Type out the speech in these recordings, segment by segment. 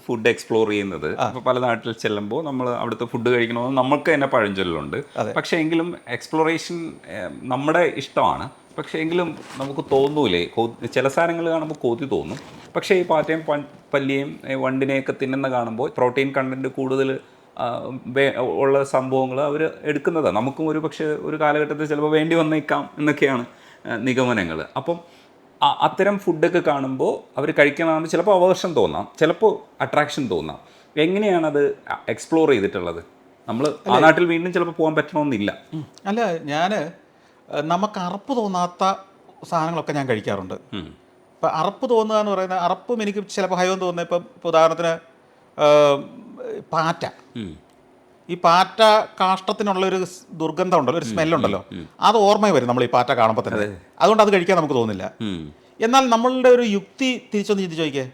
Food explore ചെയ്യുന്നത്. ഇപ്പോൾ പല നാട്ടിൽ ചെല്ലുമ്പോൾ നമ്മൾ അവിടുത്തെ ഫുഡ് കഴിക്കണമെന്ന് നമുക്ക് തന്നെ പഴഞ്ചൊല്ലുണ്ട്. പക്ഷേ എങ്കിലും എക്സ്പ്ലോറേഷൻ നമ്മുടെ ഇഷ്ടമാണ്. പക്ഷേ എങ്കിലും നമുക്ക് തോന്നൂലേ, ചില സാധനങ്ങൾ കാണുമ്പോൾ കൊതി തോന്നും. പക്ഷേ ഈ പാറ്റയും പല്ലിയും വണ്ടിനെയൊക്കെ തിന്നുന്ന കാണുമ്പോൾ പ്രോട്ടീൻ കണ്ടൻറ്റ് കൂടുതൽ ഉള്ള സംഭവങ്ങൾ അവർ എടുക്കുന്നതാണ്. നമുക്കും ഒരു പക്ഷേ ഒരു കാലഘട്ടത്തിൽ ചിലപ്പോൾ വേണ്ടി വന്നേക്കാം എന്നൊക്കെയാണ് നിഗമനങ്ങൾ. അപ്പം അത്തരം ഫുഡൊക്കെ കാണുമ്പോൾ അവർ കഴിക്കണമെന്ന് ചിലപ്പോൾ അവേർഷൻ തോന്നാം, ചിലപ്പോൾ അട്രാക്ഷൻ തോന്നാം. എങ്ങനെയാണത് എക്സ്പ്ലോർ ചെയ്തിട്ടുള്ളത്? നമ്മൾ ആ നാട്ടിൽ വീണ്ടും ചിലപ്പോൾ പോകാൻ പറ്റണമെന്നില്ല. അല്ല, നമുക്ക് അറപ്പ് തോന്നാത്ത സാധനങ്ങളൊക്കെ ഞാൻ കഴിക്കാറുണ്ട്. ഇപ്പം അറപ്പ് തോന്നുക എന്ന് പറയുന്നത്, അറപ്പും എനിക്ക് ചിലപ്പോൾ ഹൈവം തോന്നുന്നത്, ഇപ്പം ഉദാഹരണത്തിന് പാറ്റ. ഈ പാറ്റ കാഷ്ടത്തിനുള്ളൊരു ദുർഗന്ധം ഉണ്ടല്ലോ, ഒരു സ്മെല്ലുണ്ടല്ലോ, അത് ഓർമ്മ വരും നമ്മൾ ഈ പാറ്റ കാണുമ്പോൾ തന്നെ. അതുകൊണ്ട് അത് കഴിക്കാൻ നമുക്ക് തോന്നില്ല. എന്നാൽ നമ്മളുടെ ഒരു യുക്തി തിരിച്ചൊന്ന് ചിന്തിച്ച് നോക്കിയേ.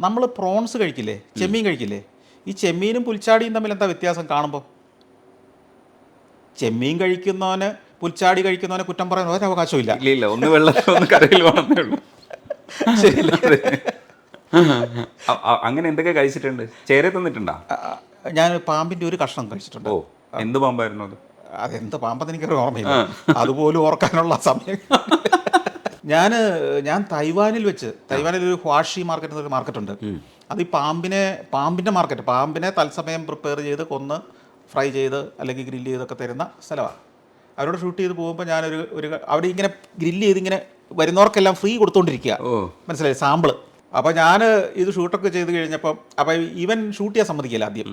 നമ്മൾ പ്രോൺസ് കഴിക്കില്ലേ, ചെമ്മീൻ കഴിക്കില്ലേ? ഈ ചെമ്മീനും പുൽച്ചാടിയും തമ്മിൽ എന്താ വ്യത്യാസം കാണുമ്പോൾ? ചെമ്മീൻ കഴിക്കുന്നവന് പുൽച്ചാടി കഴിക്കുന്നവനെ കുറ്റം പറയാൻ ഒരു അവകാശവും ഇല്ല. ഇല്ല, ഒന്ന് വെള്ളത്തിൽ ഒന്ന് കരയിൽ വേണമെന്നേ ഉള്ളൂ. ശരിയല്ലേ? അങ്ങനെ എന്തൊക്കെ കഴിച്ചിട്ടുണ്ട്? ചേര തന്നിട്ടുണ്ടോ? ഞാൻ പാമ്പിൻ്റെ ഒരു കഷ്ണം കഴിച്ചിട്ടുണ്ട്. ഓ, എന്ത് പാമ്പായിരുന്നു അത്? അതെന്ത് പാമ്പെന്ന് എനിക്കൊരു ഓർമ്മയില്ല, അതുപോലും ഓർക്കാനുള്ള സമയം. ഞാൻ തൈവാനിൽ ഒരു ഹ്വാഷി മാർക്കറ്റ് എന്നൊരു മാർക്കറ്റുണ്ട്. അത് ഈ പാമ്പിൻ്റെ മാർക്കറ്റ്, പാമ്പിനെ തത്സമയം പ്രിപ്പയർ ചെയ്ത് കൊന്ന് ഫ്രൈ ചെയ്ത് അല്ലെങ്കിൽ ഗ്രില്ല് ചെയ്തൊക്കെ തരുന്ന സ്ഥലമാണ്. അവരോട് ഷൂട്ട് ചെയ്ത് പോകുമ്പോൾ ഞാനൊരു അവിടെ ഇങ്ങനെ ഗ്രില്ല് ചെയ്ത് ഇങ്ങനെ വരുന്നവർക്കെല്ലാം ഫ്രീ കൊടുത്തുകൊണ്ടിരിക്കുക, മനസ്സിലായി, സാമ്പിള്. അപ്പോൾ ഞാൻ ഇത് ഷൂട്ടൊക്കെ ചെയ്ത് കഴിഞ്ഞപ്പം അപ്പോൾ ഇവൻ ഷൂട്ട് ചെയ്യാൻ സമ്മതിക്കില്ല ആദ്യം.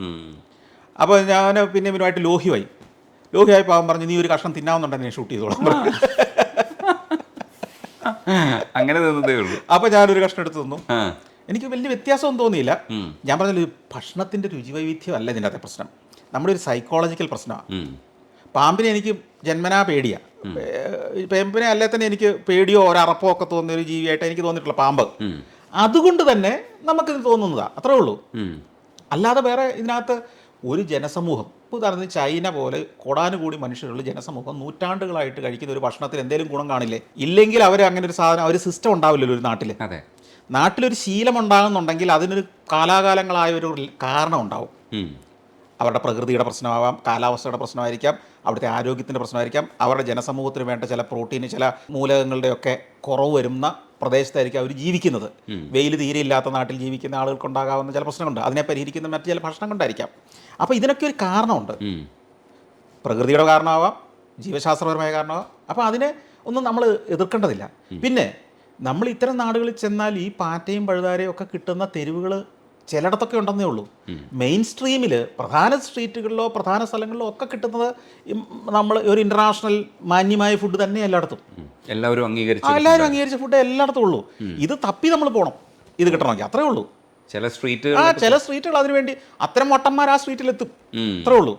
അപ്പോൾ ഞാൻ പിന്നെ ഇവനുമായിട്ട് ലോഹിയായപ്പോൾ അവൻ പറഞ്ഞു, നീ ഒരു കഷ്ണം തിന്നാവുന്നുണ്ടെങ്കിൽ ഞാൻ ഷൂട്ട് ചെയ്തോളാം. അങ്ങനെ തന്നതേ ഉള്ളൂ. അപ്പോൾ ഞാനൊരു കഷ്ണം എടുത്ത് തന്നു. എനിക്ക് വലിയ വ്യത്യാസമൊന്നും തോന്നിയില്ല. ഞാൻ പറഞ്ഞാൽ ഭക്ഷണത്തിൻ്റെ രുചി വൈവിധ്യം അല്ല ഇതിൻ്റെ അകത്തെ പ്രശ്നം, നമ്മുടെ ഒരു സൈക്കോളജിക്കൽ പ്രശ്നമാണ്. പാമ്പിനെ എനിക്ക് ജന്മനാ പേടിയാണ്. പാമ്പിനെ അല്ലേ തന്നെ എനിക്ക് പേടിയോ ഒരറപ്പോ ഒക്കെ തോന്നിയ ഒരു ജീവിയായിട്ട് എനിക്ക് തോന്നിയിട്ടുള്ള പാമ്പ്. അതുകൊണ്ട് തന്നെ നമുക്കിത് തോന്നുന്നതാണ്, അത്രേ ഉള്ളൂ. അല്ലാതെ വേറെ ഇതിനകത്ത് ഒരു ജനസമൂഹം, ഇപ്പോൾ ഉദാഹരണത്തിന് ചൈന പോലെ കോടാനുകൂടി മനുഷ്യരുള്ള ജനസമൂഹം നൂറ്റാണ്ടുകളായിട്ട് കഴിക്കുന്ന ഒരു ഭക്ഷണത്തിൽ എന്തെങ്കിലും ഗുണം കാണില്ലേ? ഇല്ലെങ്കിൽ അവർ അങ്ങനെ ഒരു സാധനം, ഒരു സിസ്റ്റം ഉണ്ടാവില്ലല്ലോ ഒരു നാട്ടിൽ. നാട്ടിലൊരു ശീലം ഉണ്ടാകുന്നുണ്ടെങ്കിൽ അതിനൊരു കാലാകാലങ്ങളായ ഒരു കാരണം ഉണ്ടാവും. അവരുടെ പ്രകൃതിയുടെ പ്രശ്നമാവാം, കാലാവസ്ഥയുടെ പ്രശ്നമായിരിക്കാം, അവിടുത്തെ ആരോഗ്യത്തിൻ്റെ പ്രശ്നമായിരിക്കാം, അവരുടെ ജനസമൂഹത്തിന് വേണ്ട ചില പ്രോട്ടീന്, ചില മൂലകങ്ങളുടെയൊക്കെ കുറവ് വരുന്ന പ്രദേശത്തായിരിക്കും അവർ ജീവിക്കുന്നത്. വെയിൽ തീരെ ഇല്ലാത്ത നാട്ടിൽ ജീവിക്കുന്ന ആളുകൾക്കുണ്ടാകാവുന്ന ചില പ്രശ്നങ്ങളുണ്ട്, അതിനെ പരിഹരിക്കുന്ന മറ്റ് ചില ഭക്ഷണം കൊണ്ടായിരിക്കാം. അപ്പോൾ ഇതിനൊക്കെ ഒരു കാരണമുണ്ട്. പ്രകൃതിയുടെ കാരണമാവാം, ജീവശാസ്ത്രപരമായ കാരണമാവാം. അപ്പോൾ അതിനെ ഒന്നും നമ്മൾ എതിർക്കേണ്ടതില്ല. പിന്നെ നമ്മൾ ഇത്തരം നാടുകളിൽ ചെന്നാൽ ഈ പാറ്റയും പഴുതാരയും ഒക്കെ കിട്ടുന്ന തെരുവുകൾ ചിലയിടത്തൊക്കെ ഉണ്ടെന്നേ ഉള്ളൂ. മെയിൻ സ്ട്രീമിൽ പ്രധാന സ്ട്രീറ്റുകളിലോ പ്രധാന സ്ഥലങ്ങളിലോ ഒക്കെ കിട്ടുന്നത് നമ്മൾ ഒരു ഇൻ്റർനാഷണൽ മാന്യമായ ഫുഡ് തന്നെ എല്ലായിടത്തും. എല്ലാവരും അംഗീകരിച്ച ഫുഡ് എല്ലായിടത്തും ഉള്ളൂ. ഇത് തപ്പി നമ്മൾ പോകണം ഇത് കിട്ടണമെങ്കിൽ, അത്രേ ഉള്ളൂ. ചില സ്ട്രീറ്റുകൾ അതിനുവേണ്ടി അത്തരം വട്ടന്മാർ ആ സ്ട്രീറ്റിലെത്തും, അത്രേ ഉള്ളൂ.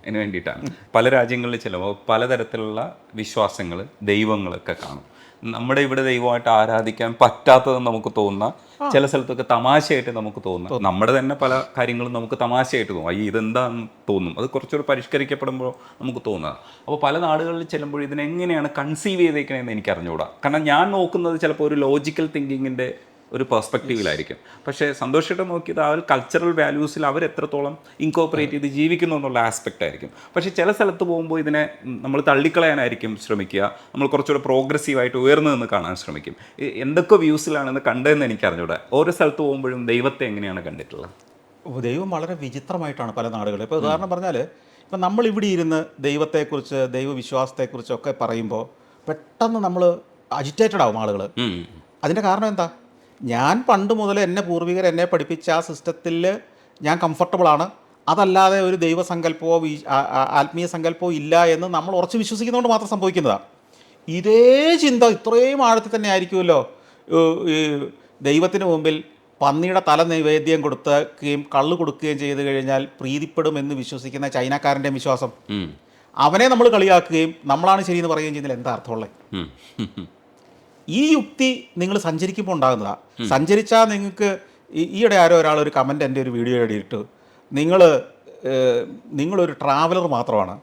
അതിന് വേണ്ടിയിട്ടാണ് പല രാജ്യങ്ങളിൽ ചിലപ്പോൾ പലതരത്തിലുള്ള വിശ്വാസങ്ങൾ, ദൈവങ്ങളൊക്കെ കാണും. നമ്മുടെ ഇവിടെ ദൈവമായിട്ട് ആരാധിക്കാൻ പറ്റാത്തതെന്ന് നമുക്ക് തോന്നുന്ന ചില സ്ഥലത്തൊക്കെ തമാശയായിട്ട് നമുക്ക് തോന്നുന്നു. നമ്മുടെ തന്നെ പല കാര്യങ്ങളും നമുക്ക് തമാശയായിട്ട് തോന്നും, അയ്യോ ഇതെന്താന്ന് തോന്നും. അത് കുറച്ചുകൂടി പരിഷ്കരിക്കപ്പെടുമ്പോൾ നമുക്ക് തോന്നുക. അപ്പോൾ പല നാടുകളിൽ ചെല്ലുമ്പോൾ ഇതിനെങ്ങനെയാണ് കൺസീവ് ചെയ്തേക്കണമെന്ന് എനിക്ക് അറിഞ്ഞുകൂടാ. കാരണം ഞാൻ നോക്കുന്നത് ചിലപ്പോൾ ഒരു ലോജിക്കൽ തിങ്കിങ്ങിൻ്റെ ഒരു പെർസ്പെക്റ്റീവിലായിരിക്കും. പക്ഷേ സന്തോഷമായിട്ട് നോക്കിയത് ആ ഒരു കൾച്ചറൽ വാല്യൂസിൽ അവർ എത്രത്തോളം ഇൻകോപ്പറേറ്റ് ചെയ്ത് ജീവിക്കുന്നു എന്നുള്ള ആസ്പെക്റ്റ് ആയിരിക്കും. പക്ഷേ ചില സ്ഥലത്ത് പോകുമ്പോൾ ഇതിനെ നമ്മൾ തള്ളിക്കളയാനായിരിക്കും ശ്രമിക്കുക, നമ്മൾ കുറച്ചുകൂടെ പ്രോഗ്രസീവായിട്ട് ഉയർന്നു നിന്ന് കാണാൻ ശ്രമിക്കും. എന്തൊക്കെ വ്യൂസിലാണെന്ന് കണ്ടതെന്ന് എനിക്ക് അറിഞ്ഞൂടാ. ഓരോ സ്ഥലത്ത് പോകുമ്പോഴും ദൈവത്തെ എങ്ങനെയാണ് കണ്ടിട്ടുള്ളത്? ദൈവം വളരെ വിചിത്രമായിട്ടാണ് പല നാടുകളിൽ. ഇപ്പോൾ ഉദാഹരണം പറഞ്ഞാൽ, ഇപ്പം നമ്മളിവിടെ ഇരുന്ന് ദൈവത്തെക്കുറിച്ച്, ദൈവവിശ്വാസത്തെക്കുറിച്ചൊക്കെ പറയുമ്പോൾ പെട്ടെന്ന് നമ്മൾ അജിറ്റേറ്റഡ് ആവും ആളുകൾ. അതിൻ്റെ കാരണം എന്താ? ഞാൻ പണ്ട് മുതൽ പൂർവികർ എന്നെ പഠിപ്പിച്ച ആ സിസ്റ്റത്തിൽ ഞാൻ കംഫർട്ടബിളാണ്. അതല്ലാതെ ഒരു ദൈവസങ്കല്പമോ ആത്മീയ സങ്കല്പമോ ഇല്ല എന്ന് നമ്മൾ ഉറച്ച് വിശ്വസിക്കുന്നതുകൊണ്ട് മാത്രം സംഭവിക്കുന്നതാണ്. ഇതേ ചിന്ത ഇത്രയും ആഴത്തിൽ തന്നെ ആയിരിക്കുമല്ലോ ഈ ദൈവത്തിന് മുമ്പിൽ പന്നിയുടെ തല നൈവേദ്യം കൊടുക്കുകയും കള്ള് കൊടുക്കുകയും ചെയ്ത് കഴിഞ്ഞാൽ പ്രീതിപ്പെടുമെന്ന് വിശ്വസിക്കുന്ന ചൈനക്കാരൻ്റെ വിശ്വാസം. അവനെ നമ്മൾ കളിയാക്കുകയും നമ്മളാണ് ശരിയെന്ന് പറയുകയും ചെയ്യുന്നതിൽ എന്താ അർത്ഥമുള്ളത്? ഈ യുക്തി നിങ്ങൾ സഞ്ചരിക്കുമ്പോൾ ഉണ്ടാകുന്നതാണ്. സഞ്ചരിച്ചാൽ നിങ്ങൾക്ക് ഈയിടെ ഒരാൾ ഒരു കമൻറ്റ് എൻ്റെ ഒരു വീഡിയോ ഇട്ടു, നിങ്ങളൊരു ട്രാവലർ മാത്രമാണ്,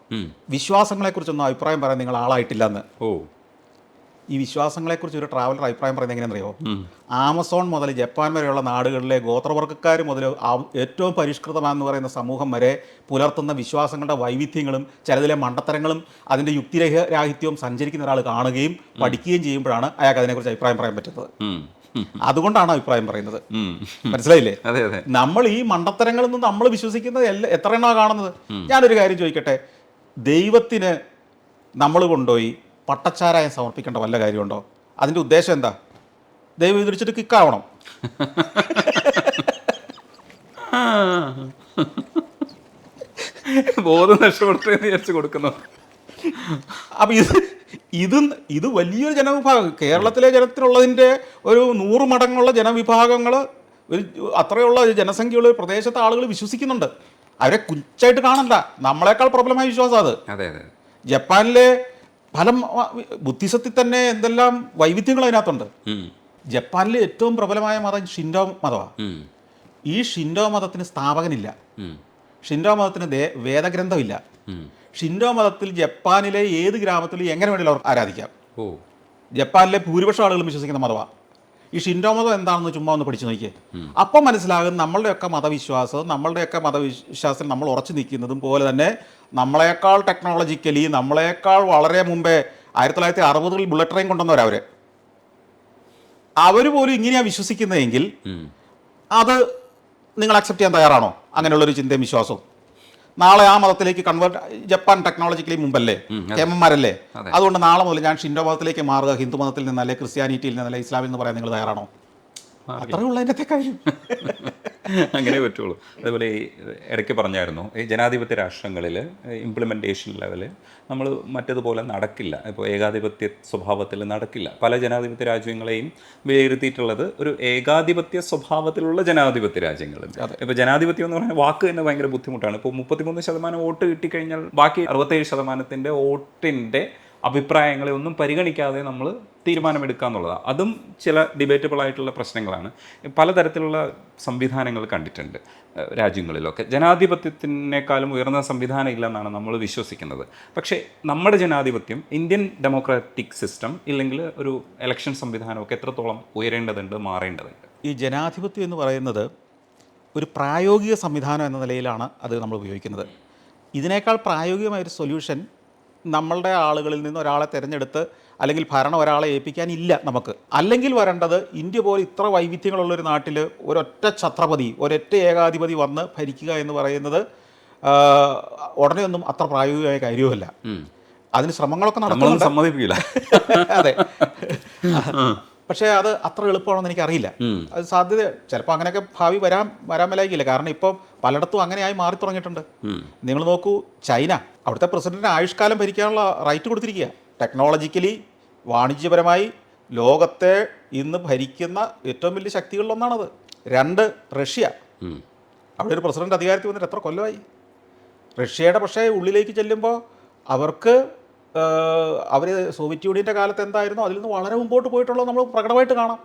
വിശ്വാസങ്ങളെക്കുറിച്ചൊന്നും അഭിപ്രായം പറയാൻ നിങ്ങൾ ആളായിട്ടില്ലെന്ന്. ഈ വിശ്വാസങ്ങളെക്കുറിച്ച് ഒരു ട്രാവലർ അഭിപ്രായം പറയുന്നത് എങ്ങനെയാണെന്നറിയോ? ആമസോൺ മുതൽ ജപ്പാൻ വരെയുള്ള നാടുകളിലെ ഗോത്രവർഗ്ഗക്കാർ മുതൽ ഏറ്റവും പരിഷ്കൃതമാണെന്ന് പറയുന്ന സമൂഹം വരെ പുലർത്തുന്ന വിശ്വാസങ്ങളുടെ വൈവിധ്യങ്ങളും ചിലതിലെ മണ്ടത്തരങ്ങളും അതിൻ്റെ യുക്തിരാഹിത്യവും സഞ്ചരിക്കുന്ന ഒരാൾ കാണുകയും പഠിക്കുകയും ചെയ്യുമ്പോഴാണ് അയാൾക്ക് അതിനെക്കുറിച്ച് അഭിപ്രായം പറയാൻ പറ്റുന്നത്. അതുകൊണ്ടാണ് അഭിപ്രായം പറയുന്നത്. മനസ്സിലായില്ലേ? നമ്മൾ ഈ മണ്ടത്തരങ്ങളിൽ നിന്ന് നമ്മൾ വിശ്വസിക്കുന്നത് എത്ര എണ്ണമാണ് കാണുന്നത്? ഞാനൊരു കാര്യം ചോദിക്കട്ടെ, ദൈവത്തിന് നമ്മൾ കൊണ്ടുപോയി പട്ടച്ചാരായം സമർപ്പിക്കേണ്ട വല്ല കാര്യമുണ്ടോ? അതിൻ്റെ ഉദ്ദേശം എന്താ? ദൈവം ഇതിരിച്ചിട്ട് കിക്കാവണം. ബോധം നഷ്ടപ്പെടുത്തുമെന്ന് വിചാരിച്ചു കൊടുക്കുന്നു. അപ്പം ഇത് വലിയൊരു ജനവിഭാഗം, കേരളത്തിലെ ജനത്തിനുള്ളതിൻ്റെ ഒരു 100 മടങ്ങുള്ള ജനവിഭാഗങ്ങൾ, ഒരു അത്രയുള്ള ജനസംഖ്യയുള്ള ഒരു പ്രദേശത്തെ ആളുകൾ വിശ്വസിക്കുന്നുണ്ട്. അവരെ കുച്ചായിട്ട് കാണണ്ട, നമ്മളെക്കാൾ പ്രബലമായ വിശ്വാസം അത്. ജപ്പാനിലെ ഫലം ബുദ്ധിസത്തിൽ തന്നെ എന്തെല്ലാം വൈവിധ്യങ്ങൾ അതിനകത്തുണ്ട്. ജപ്പാനിലെ ഏറ്റവും പ്രബലമായ മതം ഷിൻഡോ മതമാണ്. ഈ ഷിൻഡോ മതത്തിന് സ്ഥാപകനില്ല, ഷിൻഡോ മതത്തിന് വേദഗ്രന്ഥമില്ല. ഷിൻഡോ മതത്തിൽ ജപ്പാനിലെ ഏത് ഗ്രാമത്തിലും എങ്ങനെ വേണമെങ്കിലും അവർക്ക് ആരാധിക്കാം. ജപ്പാനിലെ ഭൂരിപക്ഷം ആളുകളും വിശ്വസിക്കുന്ന മതമാണ്. ഈ ഷിൻഡോ മതം എന്താണെന്ന് ചുമ്മാ ഒന്ന് പഠിച്ചു നോക്കിയേ. അപ്പം മനസ്സിലാകും നമ്മളുടെയൊക്കെ മതവിശ്വാസവും നമ്മളുടെയൊക്കെ മതവിശ്വാസത്തിൽ നമ്മൾ ഉറച്ചു നിൽക്കുന്നതും പോലെ തന്നെ നമ്മളെക്കാൾ ടെക്നോളജിക്കലി നമ്മളെക്കാൾ വളരെ മുമ്പേ 1960-കളിൽ ബുള്ളറ്റ് ട്രെയിൻ കൊണ്ടുവന്നവരവർ. അവർ പോലും ഇങ്ങനെയാണ് വിശ്വസിക്കുന്നതെങ്കിൽ അത് നിങ്ങൾ അക്സെപ്റ്റ് ചെയ്യാൻ തയ്യാറാണോ? അങ്ങനെയുള്ളൊരു ചിന്തയും വിശ്വാസവും. നാളെ ആ മതത്തിലേക്ക് കൺവേർട്ട്, ജപ്പാൻ ടെക്നോളജിക്കലി മുമ്പല്ലേ, കേമന്മാരല്ലേ, അതുകൊണ്ട് നാളെ മുതൽ ഞാൻ ഷിൻഡോ മതത്തിലേക്ക് മാറുക, ഹിന്ദു മതത്തിൽ നിന്നല്ലേ, ക്രിസ്ത്യാനിറ്റിയിൽ നിന്നല്ലേ, ഇസ്ലാമിൽ നിന്ന് പറയാൻ നിങ്ങൾ തയ്യാറാണോ? അത്രേ ഉള്ളൂ അതിൻ്റെ കാര്യം. അങ്ങനെ പറ്റുള്ളൂ. അതുപോലെ ഈ ഇടയ്ക്ക് പറഞ്ഞായിരുന്നു, ഈ ജനാധിപത്യ രാഷ്ട്രങ്ങളിൽ ഇംപ്ലിമെൻറ്റേഷൻ ലെവല് നമ്മൾ മറ്റതുപോലെ നടക്കില്ല. ഇപ്പോൾ ഏകാധിപത്യ സ്വഭാവത്തിൽ നടക്കില്ല. പല ജനാധിപത്യ രാജ്യങ്ങളെയും വിലയിരുത്തിയിട്ടുള്ളത് ഒരു ഏകാധിപത്യ സ്വഭാവത്തിലുള്ള ജനാധിപത്യ രാജ്യങ്ങളുണ്ട്. ഇപ്പോൾ ജനാധിപത്യം എന്ന് പറഞ്ഞാൽ വാക്ക് തന്നെ ഭയങ്കര ബുദ്ധിമുട്ടാണ്. ഇപ്പോൾ 33% വോട്ട് കിട്ടിക്കഴിഞ്ഞാൽ ബാക്കി 67% വോട്ടിൻ്റെ അഭിപ്രായങ്ങളെ ഒന്നും പരിഗണിക്കാതെ നമ്മൾ തീരുമാനമെടുക്കുക എന്നുള്ളതാണ്. അതും ചില ഡിബേറ്റബിൾ ആയിട്ടുള്ള പ്രശ്നങ്ങളാണ്. പലതരത്തിലുള്ള സംവിധാനങ്ങൾ കണ്ടിട്ടുണ്ട് രാജ്യങ്ങളിലൊക്കെ. ജനാധിപത്യത്തിനേക്കാളും ഉയർന്ന സംവിധാനം ഇല്ലെന്നാണ് നമ്മൾ വിശ്വസിക്കുന്നത്. പക്ഷേ നമ്മുടെ ജനാധിപത്യം, ഇന്ത്യൻ ഡെമോക്രാറ്റിക് സിസ്റ്റം ഇല്ലെങ്കിൽ ഒരു ഇലക്ഷൻ സംവിധാനമൊക്കെ എത്രത്തോളം ഉയരേണ്ടതുണ്ട്, മാറേണ്ടതുണ്ട്? ഈ ജനാധിപത്യം എന്ന് പറയുന്നത് ഒരു പ്രായോഗിക സംവിധാനം എന്ന നിലയിലാണ് അത് നമ്മൾ ഉപയോഗിക്കുന്നത്. ഇതിനേക്കാൾ പ്രായോഗികമായൊരു സൊല്യൂഷൻ നമ്മളുടെ ആളുകളിൽ നിന്ന് ഒരാളെ തിരഞ്ഞെടുത്ത് അല്ലെങ്കിൽ ഭരണം ഒരാളെ ഏൽപ്പിക്കാനില്ല നമുക്ക്. അല്ലെങ്കിൽ വരേണ്ടത്, ഇന്ത്യ പോലെ ഇത്ര വൈവിധ്യങ്ങളുള്ളൊരു നാട്ടിൽ ഒരൊറ്റ ഛത്രപതി, ഒരൊറ്റ ഏകാധിപതി വന്ന് ഭരിക്കുക എന്ന് പറയുന്നത് ഉടനെ ഒന്നും അത്ര പ്രായോഗികമായ കാര്യവുമല്ല. അതിന് ശ്രമങ്ങളൊക്കെ നടക്കുന്നുണ്ട്, സമ്മതിപ്പിക്കില്ല. അതെ. പക്ഷേ അത് അത്ര എളുപ്പമാണെന്ന് എനിക്കറിയില്ല. അത് സാധ്യത ചിലപ്പോൾ അങ്ങനെയൊക്കെ ഭാവി വരാൻ മേലായിക്കില്ല. കാരണം ഇപ്പോൾ പലയിടത്തും അങ്ങനെയായി മാറി തുടങ്ങിയിട്ടുണ്ട്. നിങ്ങൾ നോക്കൂ, ചൈന, അവിടുത്തെ പ്രസിഡന്റിന് ആയുഷ്കാലം ഭരിക്കാനുള്ള റൈറ്റ് കൊടുത്തിരിക്കുക. ടെക്നോളജിക്കലി, വാണിജ്യപരമായി ലോകത്തെ ഇന്ന് ഭരിക്കുന്ന ഏറ്റവും വലിയ ശക്തികളിലൊന്നാണത്. 2, റഷ്യ. അവിടെ ഒരു പ്രസിഡന്റ് അധികാരത്തിൽ വന്നിട്ട് എത്ര കൊല്ലമായി? റഷ്യയുടെ പക്ഷേ ഉള്ളിലേക്ക് ചെല്ലുമ്പോൾ അവർക്ക് അവർ സോവിയറ്റ് യൂണിയൻ്റെ കാലത്ത് എന്തായിരുന്നു അതിൽ നിന്ന് വളരെ മുമ്പോട്ട് പോയിട്ടുള്ളത് നമ്മൾ പ്രകടമായിട്ട് കാണാം.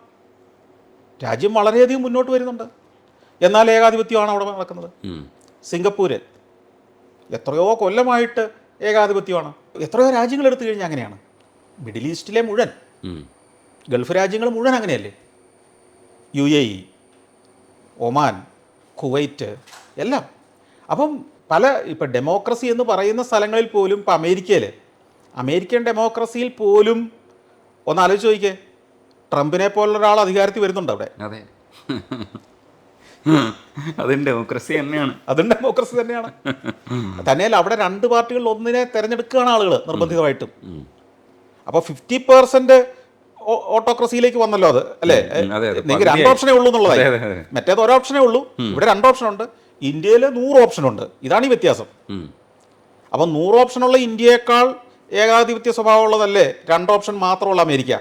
രാജ്യം വളരെയധികം മുന്നോട്ട് വരുന്നുണ്ട്. എന്നാൽ ഏകാധിപത്യമാണ് അവിടെ നടക്കുന്നത്. സിംഗപ്പൂര് എത്രയോ കൊല്ലമായിട്ട് ഏകാധിപത്യമാണ്. എത്രയോ രാജ്യങ്ങൾ എടുത്തു കഴിഞ്ഞാൽ അങ്ങനെയാണ്. മിഡിൽ ഈസ്റ്റിലെ മുഴുവൻ, ഗൾഫ് രാജ്യങ്ങൾ മുഴുവൻ അങ്ങനെയല്ലേ. UAE, ഒമാൻ, കുവൈറ്റ് എല്ലാം. അപ്പം ഇപ്പം ഡെമോക്രസി എന്ന് പറയുന്ന സ്ഥലങ്ങളിൽ പോലും, ഇപ്പം അമേരിക്കൻ ഡെമോക്രസിയിൽ പോലും ഒന്ന് ആലോചിച്ച് നോക്കിക്കേ, ട്രംപിനെ പോലുള്ള ഒരാൾ അധികാരത്തിൽ വരുന്നുണ്ട് അവിടെ. അതെ, അതും ഡെമോക്രസി തന്നെയാണ്. തന്നെയല്ല, അവിടെ 2 പാർട്ടികളിൽ ഒന്നിനെ തിരഞ്ഞെടുക്കുകയാണ് ആളുകൾ നിർബന്ധിതമായിട്ടും. അപ്പോൾ 50% ഓട്ടോക്രസിയിലേക്ക് വന്നല്ലോ അത്, അല്ലേ? നിങ്ങൾക്ക് 2 ഓപ്ഷനേ ഉള്ളൂ എന്നുള്ളതായി. മറ്റേത് 1 ഓപ്ഷനേ ഉള്ളൂ, ഇവിടെ 2 ഓപ്ഷനുണ്ട്. ഇന്ത്യയിൽ 100 ഓപ്ഷനുണ്ട്. ഇതാണ് ഈ വ്യത്യാസം. അപ്പം 100 ഓപ്ഷനുള്ള ഇന്ത്യയേക്കാൾ ഏകാധിപത്യ സ്വഭാവമുള്ളതല്ലേ 2 ഓപ്ഷൻ മാത്രമുള്ള അമേരിക്ക?